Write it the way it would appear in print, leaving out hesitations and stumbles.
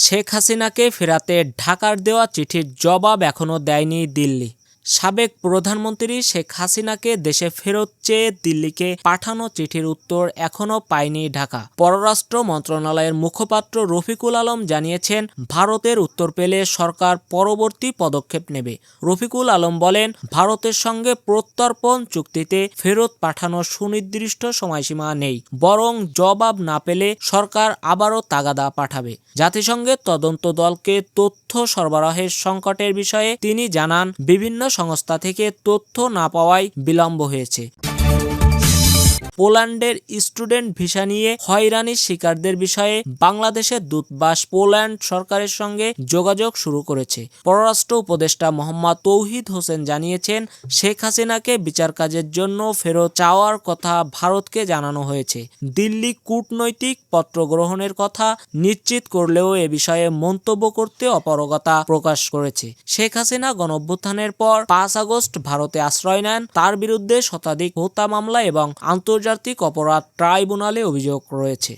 শেখ হাসিনাকে ফেরাতে ঢাকার দেওয়া চিঠির জবাব এখনও দেয়নি দিল্লি। সাবেক প্রধানমন্ত্রী শেখ হাসিনাকে দেশে ফেরত চেয়ে দিল্লিকে পাঠানো চিঠির উত্তর এখনও পায়নি ঢাকা। পররাষ্ট্র মন্ত্রণালয়ের মুখপাত্র রফিকুল আলম জানিয়েছেন, ভারতের উত্তর পেলে সরকার পরবর্তী পদক্ষেপ নেবে। রফিকুল আলম বলেন, ভারতের সঙ্গে প্রত্যর্পণ চুক্তিতে ফেরত পাঠানোর সুনির্দিষ্ট সময়সীমা নেই, বরং জবাব না পেলে সরকার আবারও তাগাদা পাঠাবে। জাতিসংঘের তদন্ত দলকে তথ্য সরবরাহের সংকটের বিষয়ে তিনি জানান, বিভিন্ন সংস্থা থেকে তথ্য না পাওয়ায় বিলম্ব হয়েছে। পোল্যান্ডের স্টুডেন্ট ভিসা নিয়ে হয়রানির শিকারদের বিষয়ে বাংলাদেশের দূতাবাস পোল্যান্ড সরকারের সঙ্গে যোগাযোগ শুরু করেছে। পররাষ্ট্র উপদেষ্টা মোহাম্মদ তৌহিদ হোসেন জানিয়েছেন, শেখ হাসিনাকে বিচার কাজের জন্য ফেরত চাওয়ার কথা ভারতকে জানানো হয়েছে। দিল্লি কূটনৈতিক পত্র গ্রহণের কথা নিশ্চিত করলেও এ বিষয়ে মন্তব্য করতে অপারগতা প্রকাশ করেছে। শেখ হাসিনা গণঅভ্যুত্থানের পর 5 আগস্ট ভারতে আশ্রয় নেন। তার বিরুদ্ধে শতাধিক হত্যা মামলা এবং আন্তর্জাতিক অপরাধ ট্রাইব্যুনালে অভিযোগ রয়েছে।